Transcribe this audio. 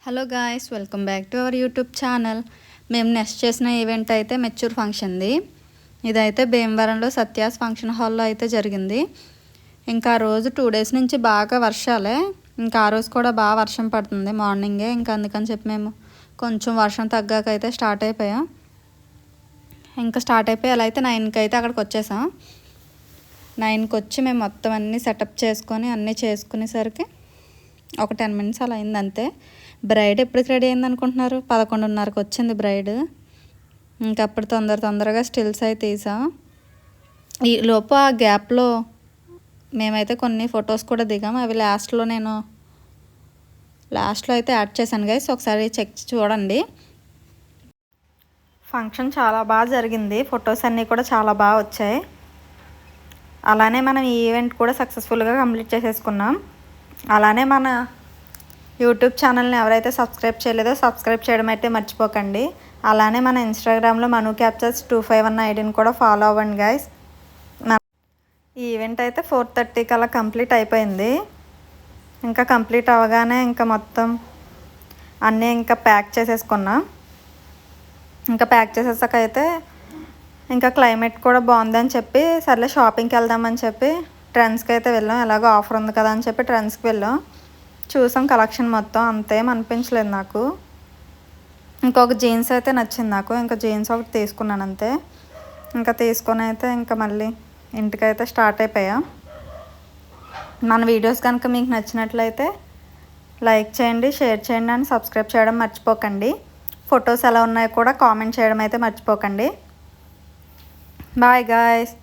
Hello guys, welcome back to our YouTube channel. మేము next చేసిన event అయితే mature ఫంక్షన్ది. ఇదైతే భీమవరంలో సత్యాస్ ఫంక్షన్ హాల్లో అయితే జరిగింది. ఇంకా ఆ రోజు 2 days నుంచి బాగా వర్షాలే. ఇంకా ఆ రోజు కూడా బాగా వర్షం పడుతుంది మార్నింగే. ఇంకా అందుకని చెప్పి మేము కొంచెం వర్షం తగ్గాక అయితే స్టార్ట్ అయిపోయాం. ఇంకా స్టార్ట్ అయిపోయి అలా అయితే 9కి అయితే అక్కడికి వచ్చేసాం. 9కి వచ్చి మేము మొత్తం అన్నీ సెటప్ చేసుకొని అన్నీ చేసుకునేసరికి ఒక 10 minutes అలా అయింది అంతే. బ్రైడ్ ఎప్పటికి రెడీ అయింది అనుకుంటున్నారు? 11:30కి వచ్చింది బ్రైడ్. ఇంకా అప్పుడు తొందరగా స్టిల్స్ అయితే తీసాం. ఈ లోపు ఆ గ్యాప్లో మేమైతే కొన్ని ఫొటోస్ కూడా దిగాం. అవి లాస్ట్లో అయితే యాడ్ చేశాను గైస్, ఒకసారి చెక్ చూడండి. ఫంక్షన్ చాలా బాగా జరిగింది. ఫొటోస్ అన్నీ కూడా చాలా బాగా వచ్చాయి. అలానే మనం ఈ ఈవెంట్ కూడా సక్సెస్ఫుల్గా కంప్లీట్ చేసేసుకున్నాం. అలానే మన యూట్యూబ్ ఛానల్ని ఎవరైతే సబ్స్క్రైబ్ చేయలేదో సబ్స్క్రైబ్ చేయడం అయితే మర్చిపోకండి. అలానే మన ఇన్స్టాగ్రామ్లో మను క్యాప్చర్స్ 251 ఐడిని కూడా ఫాలో అవ్వండి గైస్. ఈ ఈవెంట్ అయితే 4:30కి అలా కంప్లీట్ అయిపోయింది. ఇంకా కంప్లీట్ అవ్వగానే ఇంకా మొత్తం అన్నీ ఇంకా ప్యాక్ చేసేసుకున్నాం. ఇంకా ప్యాక్ చేసేసాక అయితే ఇంకా క్లైమేట్ కూడా బాగుందని చెప్పి సర్లే షాపింగ్కి వెళ్దామని చెప్పి ట్రెండ్స్కి అయితే వెళ్ళాం. ఎలాగో ఆఫర్ ఉంది కదా అని చెప్పి ట్రెండ్స్కి వెళ్ళాం. చూసాం కలెక్షన్ మొత్తం, అంతేం అనిపించలేదు నాకు. ఇంకొక జీన్స్ అయితే నచ్చింది నాకు. ఇంకా జీన్స్ ఒకటి తీసుకున్నాను అంతే. ఇంకా తీసుకొని అయితే ఇంకా మళ్ళీ ఇంటికైతే స్టార్ట్ అయిపోయాం. మన వీడియోస్ కనుక మీకు నచ్చినట్లయితే లైక్ చేయండి, షేర్ చేయండి అండ్ సబ్స్క్రైబ్ చేయడం మర్చిపోకండి. ఫొటోస్ ఎలా ఉన్నాయో కూడా కామెంట్ చేయడం అయితే మర్చిపోకండి. Bye guys.